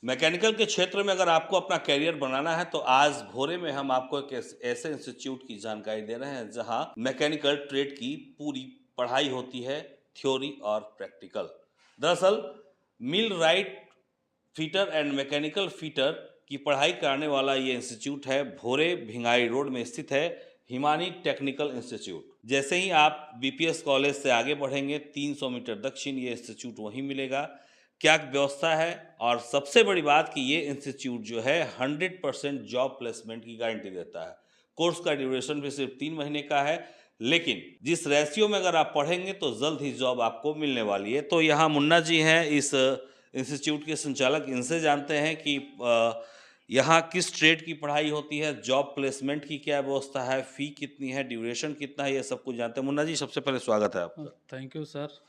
Mechanical के क्षेत्र में अगर आपको अपना करियर बनाना है तो आज भोरे में हम आपको एक ऐसे इंस्टीट्यूट की जानकारी दे रहे हैं जहां मैकेनिकल ट्रेड की पूरी पढ़ाई होती है, थ्योरी और प्रैक्टिकल। दरअसल millwright fitter and mechanical fitter की पढ़ाई कराने वाला ये इंस्टीट्यूट है, भोरे भिंगाई रोड में स्थित है, हिमानी टेक्निकल इंस्टीट्यूट। जैसे ही आप बीपीएस कॉलेज से आगे बढ़ेंगे 300 मीटर दक्षिण ये इंस्टीट्यूट वहीं मिलेगा। क्या व्यवस्था है, और सबसे बड़ी बात कि ये इंस्टीट्यूट जो है 100% जॉब प्लेसमेंट की गारंटी देता है। कोर्स का ड्यूरेशन भी सिर्फ 3 महीने का है, लेकिन जिस रेशियो में अगर आप पढ़ेंगे तो जल्द ही जॉब आपको मिलने वाली है। तो यहाँ मुन्ना जी हैं इस इंस्टीट्यूट के संचालक, इनसे जानते हैं कि यहाँ किस ट्रेड की पढ़ाई होती है, जॉब प्लेसमेंट की क्या व्यवस्था है, फ़ी कितनी है, ड्यूरेशन कितना है, ये सब कुछ जानते हैं। मुन्ना जी, सबसे पहले स्वागत है आपका। Thank you sir.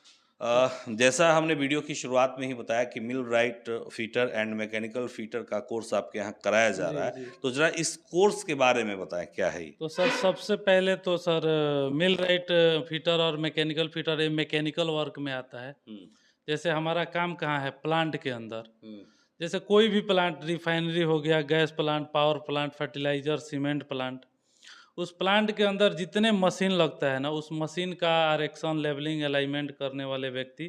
जैसा हमने वीडियो की शुरुआत में ही बताया कि millwright fitter and mechanical fitter का कोर्स आपके यहाँ कराया जा रहा है, जी। तो जरा इस कोर्स के बारे में बताएं, क्या है ये? तो सर सबसे पहले तो सर मिल राइट फिटर और मैकेनिकल फिटर ये मैकेनिकल वर्क में आता है। हम्म। जैसे हमारा काम कहाँ है, प्लांट के अंदर। हम्म। जैसे कोई भी प्लांट, रिफाइनरी हो गया, gas plant, power plant, fertiliser, cement plant, उस प्लांट के अंदर जितने मशीन लगता है ना, उस मशीन का आरेक्शन, लेवलिंग, अलाइनमेंट करने वाले व्यक्ति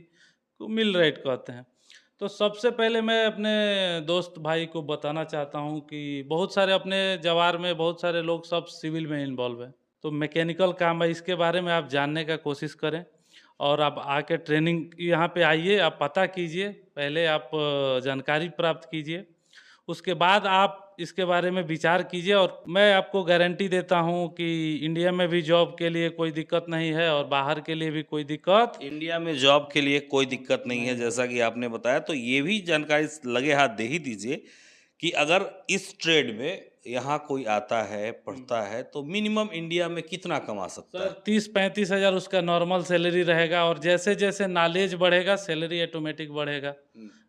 को मिल राइट कहते हैं। तो सबसे पहले मैं अपने दोस्त भाई को बताना चाहता हूँ कि बहुत सारे अपने जवार में बहुत सारे लोग सब सिविल में इन्वॉल्व हैं। तो मैकेनिकल काम है, इसके बारे में आप जानने का कोशिश करें और आप आके ट्रेनिंग यहाँ पे आइए, आप पता कीजिए, पहले आप जानकारी प्राप्त कीजिए, उसके बाद आप इसके बारे में विचार कीजिए और मैं आपको गारंटी देता हूँ कि इंडिया में भी जॉब के लिए कोई दिक्कत नहीं है और बाहर के लिए भी कोई दिक्कत इंडिया में जॉब के लिए कोई दिक्कत नहीं है, नहीं है। जैसा कि आपने बताया। तो ये भी जानकारी लगे हाथ दे ही दीजिए कि अगर इस ट्रेड में यहाँ कोई आता है, पढ़ता है, तो मिनिमम इंडिया में कितना कमा सकता सर है? 30-35 हज़ार उसका नॉर्मल सैलरी रहेगा और जैसे जैसे नॉलेज बढ़ेगा सैलरी ऑटोमेटिक बढ़ेगा।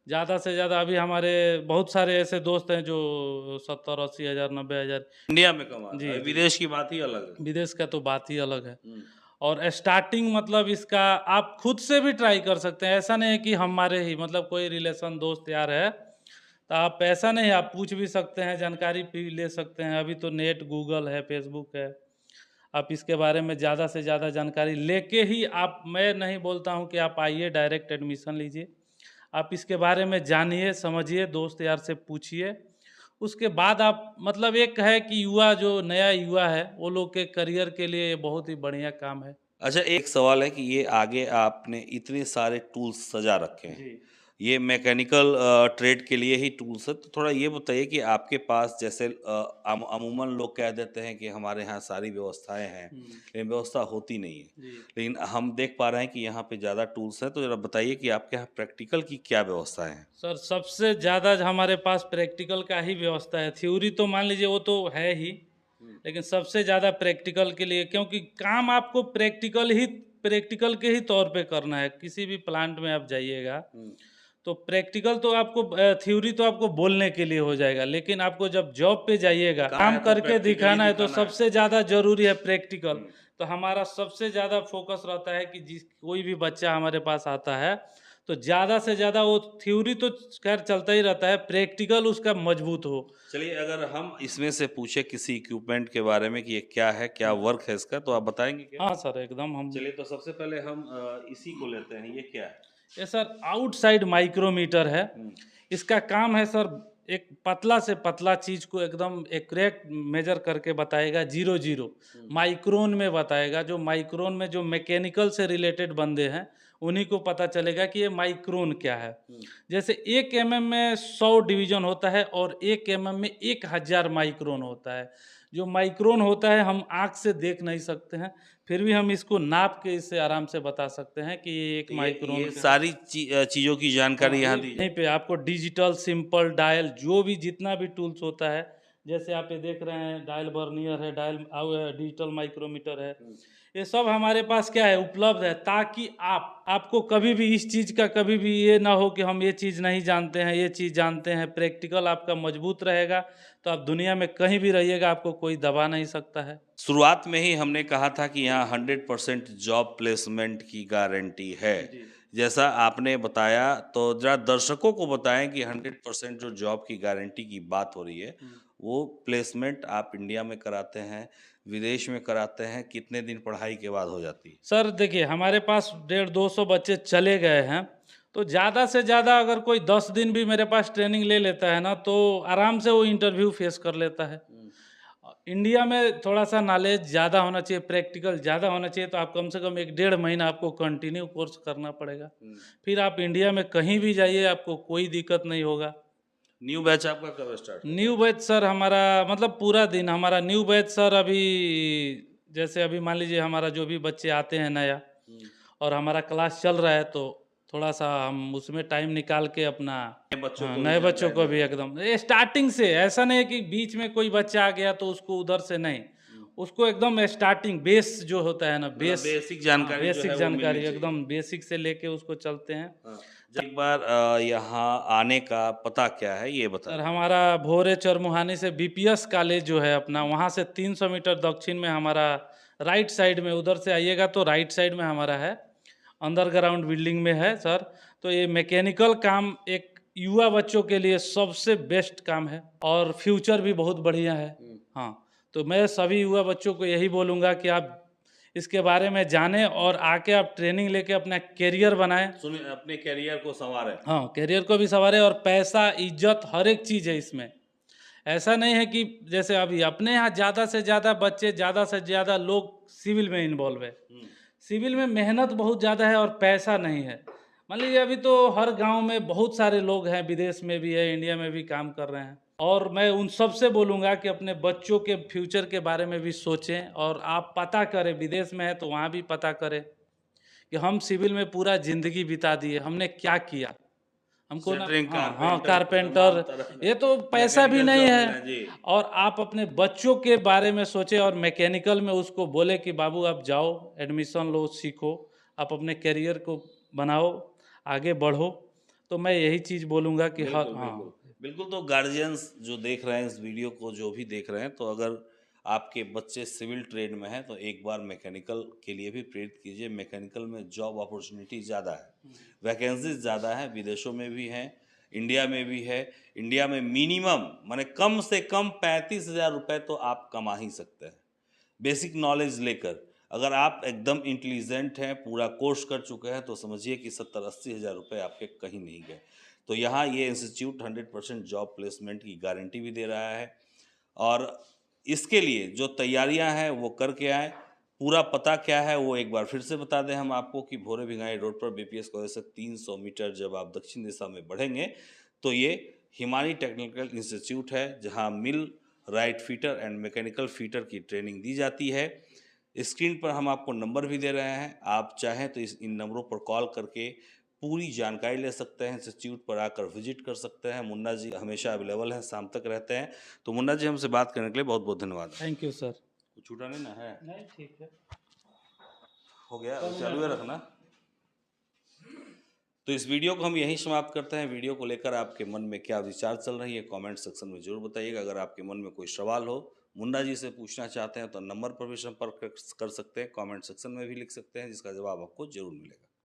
ज़्यादा से ज़्यादा अभी हमारे बहुत सारे ऐसे दोस्त हैं जो 70-80 हज़ार, 90 हज़ार। इंडिया में कमा रहा जी है, जी। विदेश की बात ही अलग है। विदेश का तो बात ही अलग है। हम्म। और स्टार्टिंग मतलब इसका आप खुद से भी ट्राई कर सकते हैं, ऐसा नहीं है कि हमारे ही मतलब कोई रिलेशन दोस्त यार है तो आप ऐसा नहीं, आप पूछ भी सकते हैं, जानकारी भी ले सकते हैं। अभी तो नेट, गूगल है, फेसबुक है, आप इसके बारे में ज़्यादा से ज़्यादा जानकारी लेके ही आप, मैं नहीं बोलता हूँ कि आप आइए डायरेक्ट एडमिशन लीजिए, आप इसके बारे में जानिए, समझिए, दोस्त यार से पूछिए, उसके बाद आप मतलब एक है कि युवा जो नया युवा है वो लोग के करियर के लिए ये बहुत ही बढ़िया काम है। अच्छा, एक सवाल है कि ये आगे आपने इतने सारे टूल्स सजा रखे हैं, जी। ये मैकेनिकल ट्रेड के लिए ही टूल्स है, तो थोड़ा ये बताइए कि आपके पास जैसे अमूमन लोग कह देते हैं कि हमारे यहाँ सारी व्यवस्थाएं हैं, लेकिन व्यवस्था होती नहीं है। जी। लेकिन हम देख पा रहे हैं कि यहाँ पे ज़्यादा टूल्स हैं, तो ज़रा बताइए कि आपके यहाँ प्रैक्टिकल की क्या व्यवस्थाएं हैं? सर सबसे ज़्यादा हमारे पास प्रैक्टिकल का ही व्यवस्था है, थ्योरी तो मान लीजिए वो तो है ही, लेकिन सबसे ज़्यादा प्रैक्टिकल के लिए, क्योंकि काम आपको प्रैक्टिकल के ही तौर पे करना है। किसी भी प्लांट में आप जाइएगा तो प्रैक्टिकल तो आपको थ्योरी तो आपको बोलने के लिए हो जाएगा, लेकिन आपको जब जॉब पे जाइएगा कहाँ काम है तो करके प्रैक्टिकली दिखाना है, तो दिखाना है। सबसे ज़्यादा जरूरी है प्रैक्टिकल। हम्म। तो हमारा सबसे ज़्यादा फोकस रहता है कि जिस कोई भी बच्चा हमारे पास आता है तो ज़्यादा से ज़्यादा, वो थ्योरी तो खैर चलता ही रहता है, प्रैक्टिकल उसका मजबूत हो। चलिए, अगर हम इसमें से पूछे किसी इक्विपमेंट के बारे में कि ये क्या है, क्या वर्क है इसका, तो आप बताएंगे क्या? हाँ सर, एकदम हम। चलिए, तो सबसे पहले हम इसी को लेते हैं, ये क्या है? ये सर आउटसाइड माइक्रोमीटर है। हम्म। इसका काम है सर, एक पतला से पतला चीज को एकदम एक्यूरेट मेजर करके बताएगा, 0-0 माइक्रोन में बताएगा। जो माइक्रोन में जो मैकेनिकल से रिलेटेड बंदे हैं उन्हीं को पता चलेगा कि ये माइक्रोन क्या है। जैसे 1 mm में 100 डिवीजन होता है और 1 mm में 1000 माइक्रोन होता है। जो माइक्रोन होता है हम आँख से देख नहीं सकते हैं, फिर भी हम इसको नाप के इससे आराम से बता सकते हैं कि ये 1 तो माइक्रोन ये का। सारी चीज़ों की जानकारी हाँ, यहाँ ये दी यहीं जाए। पे आपको डिजिटल, सिंपल, डायल, जो भी जितना भी टूल्स होता है, जैसे आप ये देख रहे हैं, डायल वर्नियर है, डायल डिजिटल माइक्रोमीटर है, ये सब हमारे पास क्या है, उपलब्ध है, ताकि आपको कभी भी इस चीज़ का कभी भी ये ना हो कि हम ये चीज़ नहीं जानते हैं, ये चीज़ जानते हैं। प्रैक्टिकल आपका मजबूत रहेगा तो आप दुनिया में कहीं भी रहिएगा, आपको कोई दबा नहीं सकता है। शुरुआत में ही हमने कहा था कि यहाँ 100% जॉब प्लेसमेंट की गारंटी है। जी। जैसा आपने बताया, तो जरा दर्शकों को बताएं कि 100% जो जॉब की गारंटी की बात हो रही है, वो प्लेसमेंट आप इंडिया में कराते हैं, विदेश में कराते हैं, कितने दिन पढ़ाई के बाद हो जाती है? सर देखिए, हमारे पास 150-200 बच्चे चले गए हैं, तो ज़्यादा से ज़्यादा अगर कोई 10 दिन भी मेरे पास ट्रेनिंग ले लेता है ना, तो आराम से वो इंटरव्यू फेस कर लेता है। इंडिया में थोड़ा-सा नॉलेज ज़्यादा होना चाहिए, प्रैक्टिकल ज़्यादा होना चाहिए, तो आप कम से कम 1 डेढ़ महीना आपको कंटिन्यू कोर्स करना पड़ेगा। फिर आप इंडिया में कहीं भी जाइए, आपको कोई दिक्कत नहीं होगा। न्यू बैच आपका कब स्टार्ट होगा? न्यू बैच सर हमारा मतलब पूरा दिन हमारा न्यू बैच सर अभी जैसे अभी मान लीजिए हमारा जो भी बच्चे आते हैं नया और हमारा क्लास चल रहा है तो थोड़ा सा हम उसमें टाइम निकाल के अपना नए बच्चों हाँ, को भी नए बच्चों जानकारी को भी दें। एकदम स्टार्टिंग से ऐसा नहीं है कि बीच में कोई बच्चा आ गया तो उसको उधर से नहीं, उसको एकदम स्टार्टिंग बेस जो होता है ना मतलब बेस, बेसिक हाँ जानकारी जो बेसिक है वो मिलनी जानकारी चाहिए। एकदम बेसिक से लेके उसको चलते हैं। हाँ, एक बार यहाँ आने का पता क्या है ये बता सर दें। हमारा भोरे चरमुहानी से बीपीएस कॉलेज जो है अपना वहाँ से 300 मीटर दक्षिण में हमारा राइट साइड में उधर से आइएगा तो राइट साइड में हमारा है, अंडरग्राउंड बिल्डिंग में है सर। तो ये मैकेनिकल काम एक युवा बच्चों के लिए सबसे बेस्ट काम है और फ्यूचर भी बहुत बढ़िया है। हाँ, तो मैं सभी युवा बच्चों को यही बोलूँगा कि आप इसके बारे में जानें और आके आप ट्रेनिंग लेके अपना करियर बनाएं। सुनिए, अपने करियर को संवारें। हाँ, करियर को भी संवारें और पैसा, इज्जत हर एक चीज़ है इसमें। ऐसा नहीं है कि जैसे अभी अपने यहाँ ज़्यादा से ज़्यादा बच्चे, ज़्यादा से ज़्यादा लोग सिविल में इन्वॉल्व है। सिविल में मेहनत बहुत ज़्यादा है और पैसा नहीं है। मान लीजिए अभी तो हर गांव में बहुत सारे लोग हैं, विदेश में भी है, इंडिया में भी काम कर रहे हैं और मैं उन सब से बोलूँगा कि अपने बच्चों के फ्यूचर के बारे में भी सोचें और आप पता करें, विदेश में है तो वहाँ भी पता करें कि हम सिविल में पूरा ज़िंदगी बिता दिए, हमने क्या किया? हमको ना सेंटरिंग, हाँ, हाँ कारपेंटर, तमाम कारपेंटर, तरह ये तो पैसा भी मैकेनिकल नहीं जॉब है मिल रहा है जी। और आप अपने बच्चों के बारे में सोचें और मैकेनिकल में उसको बोले कि बाबू आप जाओ, एडमिशन लो, सीखो, आप अपने करियर को बनाओ, आगे बढ़ो। तो मैं यही चीज़ बोलूँगा कि हाँ बिल्कुल, हाँ, बिल्कुल। बिल्कुल, तो गार्जियंस जो देख रहे हैं इस वीडियो को, जो भी देख रहे हैं, तो अगर आपके बच्चे सिविल ट्रेड में हैं, तो एक बार मैकेनिकल के लिए भी प्रेरित कीजिए। मैकेनिकल में जॉब अपॉर्चुनिटी ज़्यादा है, वैकेंसीज़ ज़्यादा हैं, विदेशों में भी हैं, इंडिया में भी है। इंडिया में मिनिमम माने कम से कम 35,000 रुपए तो आप कमा ही सकते हैं, बेसिक नॉलेज लेकर। अगर आप एकदम इंटेलिजेंट हैं, पूरा कोर्स कर चुके हैं, तो समझिए कि 70-80 हज़ार रुपये आपके कहीं नहीं गए। तो यहाँ ये इंस्टीट्यूट 100% जॉब प्लेसमेंट की गारंटी भी दे रहा है और इसके लिए जो तैयारियां हैं वो करके आए। पूरा पता क्या है वो एक बार फिर से बता दें हम आपको कि भोरे भिंगाई रोड पर बीपीएस कॉलेज से 300 मीटर जब आप दक्षिण दिशा में बढ़ेंगे तो ये हिमानी टेक्निकल इंस्टीट्यूट है, जहां millwright fitter and mechanical fitter की ट्रेनिंग दी जाती है। स्क्रीन पर हम आपको नंबर भी दे रहे हैं, आप चाहें तो इन नंबरों पर कॉल करके पूरी जानकारी ले सकते हैं, इंस्टीट्यूट पर आकर विजिट कर सकते हैं। मुन्ना जी हमेशा अवेलेबल हैं, शाम तक रहते हैं। तो मुन्ना जी हमसे बात करने के लिए बहुत बहुत धन्यवाद। Thank you sir. कुछ छूटा नहीं ना है? नहीं ठीक है। हो गया, चालू है रखना। तो इस वीडियो को हम यहीं समाप्त करते हैं। वीडियो को लेकर आपके मन में क्या विचार चल रही है कमेंट सेक्शन में जरूर बताइएगा। अगर आपके मन में कोई सवाल हो, मुन्ना जी से पूछना चाहते हैं, तो नंबर पर भी संपर्क कर सकते हैं, कमेंट सेक्शन में भी लिख सकते हैं, जिसका जवाब आपको जरूर मिलेगा।